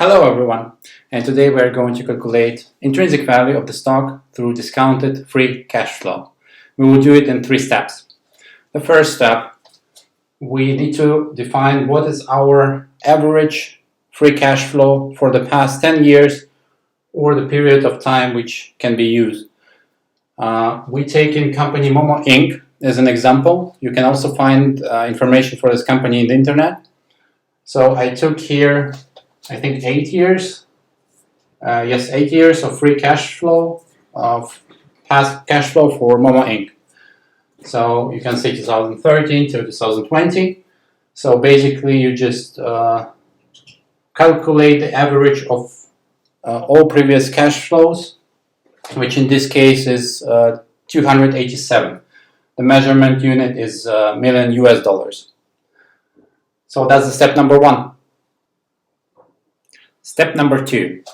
Hello everyone, and today we are going to calculate intrinsic value of the stock through discounted free cash flow. We will do it in 3 steps. The first step, we need to define what is our average free cash flow for the past 10 years or the period of time which can be used. We take in company Momo Inc. as an example. You can also find information for this company in the internet. So I took here I think 8 years. 8 years of free cash flow, of past cash flow for Momo Inc. So you can see 2013 to 2020. So basically you just calculate the average of all previous cash flows, which in this case is 287. The measurement unit is million US dollars. So that's the step number 1. Step number 2.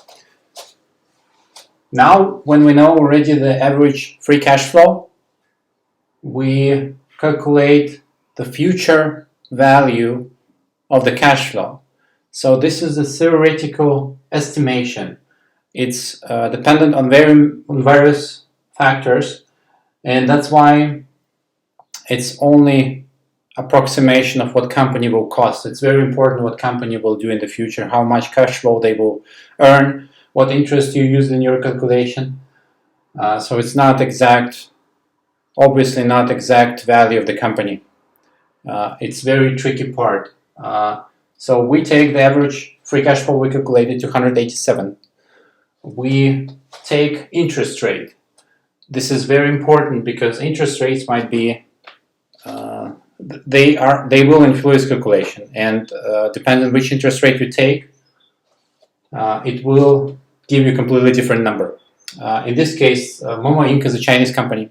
Now, when we know already the average free cash flow, we calculate the future value of the cash flow. So this is a theoretical estimation. It's dependent on various factors, and that's why it's only approximation of what company will cost. It's very important what company will do in the future, how much cash flow they will earn, what interest you use in your calculation. So it's not exact, obviously not exact value of the company. It's very tricky part. So we take the average free cash flow, we calculated 287. We take interest rate. This is very important because interest rates might be they will influence calculation, and depending on which interest rate you take, it will give you a completely different number. In this case, Momo Inc. is a Chinese company,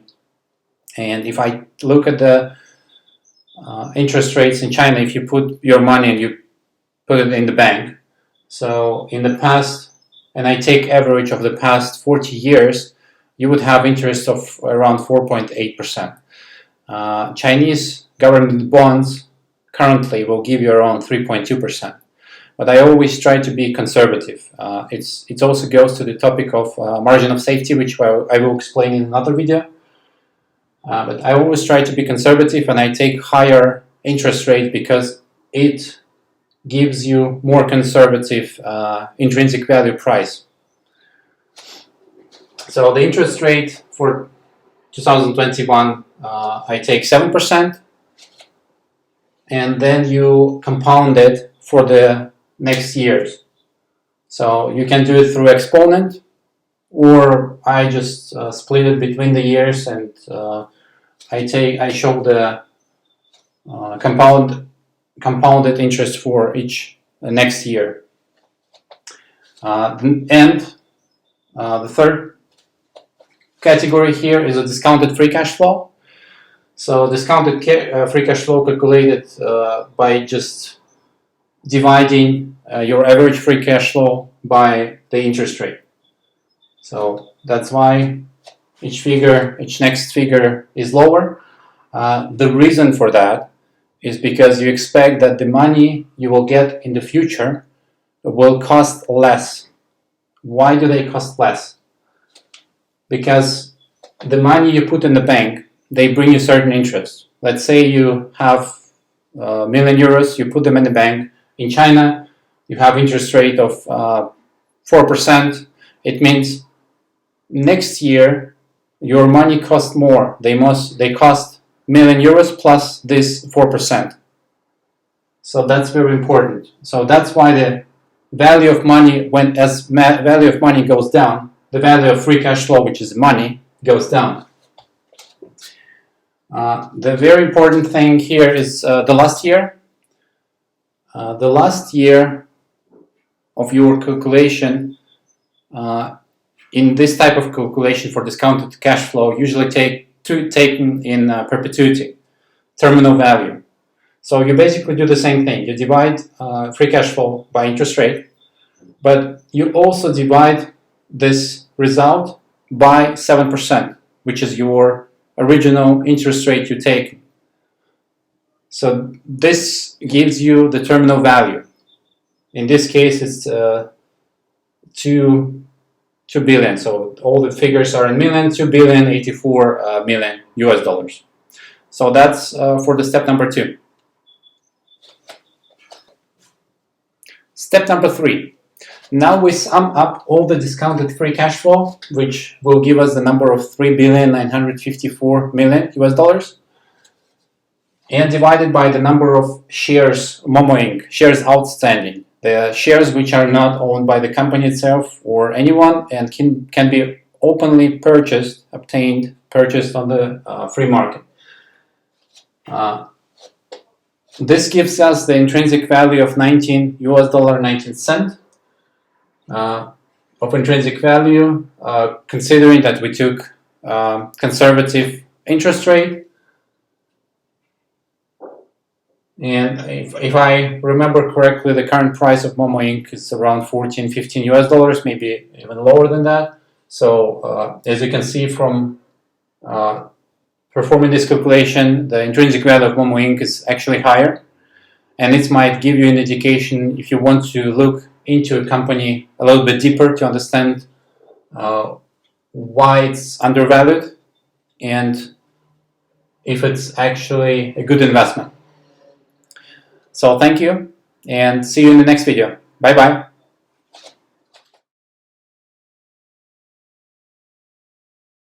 and if I look at the interest rates in China, if you put your money and you put it in the bank, so in the past, and I take average of the past 40 years, you would have interest of around 4.8%. Chinese government bonds currently will give you around 3.2%. But I always try to be conservative. It also goes to the topic of margin of safety, which I will explain in another video. But I always try to be conservative, and I take higher interest rate because it gives you more conservative intrinsic value price. So the interest rate for 2021, I take 7%, and then you compound it for the next years. So you can do it through exponent, or I just split it between the years, and I show the compounded interest for each next year. And the third category here is a discounted free cash flow. So discounted free cash flow calculated by just dividing your average free cash flow by the interest rate. So that's why each next figure is lower. The reason for that is because you expect that the money you will get in the future will cost less. Why do they cost less? Because the money you put in the bank, they bring you certain interest. Let's say you have million euros, you put them in the bank. In China, you have interest rate of 4%. It means next year your money costs more. They cost million euros plus this 4%. So that's very important. So that's why the value of money, value of money goes down, the value of free cash flow, which is money, goes down. The very important thing here is the last year. The last year of your calculation, in this type of calculation for discounted cash flow, usually taken in perpetuity, terminal value. So you basically do the same thing. You divide free cash flow by interest rate, but you also divide this result by 7%, which is your original interest rate you take. So this gives you the terminal value. In this case, it's 2 billion. So all the figures are in million, 2 billion, 84 million US dollars. So that's for the step number 2. Step number 3. Now we sum up all the discounted free cash flow, which will give us the number of 3,954 million US dollars, and divided by the number of shares, Momo Inc., shares outstanding, the shares which are not owned by the company itself or anyone and can be openly purchased on the free market. This gives us the intrinsic value of $19 of intrinsic value, considering that we took conservative interest rate. And if I remember correctly, the current price of Momo Inc. is around 14, 15 US dollars, maybe even lower than that. So as you can see from performing this calculation, the intrinsic value of Momo Inc. is actually higher. And it might give you an indication if you want to look into a company a little bit deeper to understand why it's undervalued and if it's actually a good investment. So thank you and see you in the next video. Bye bye.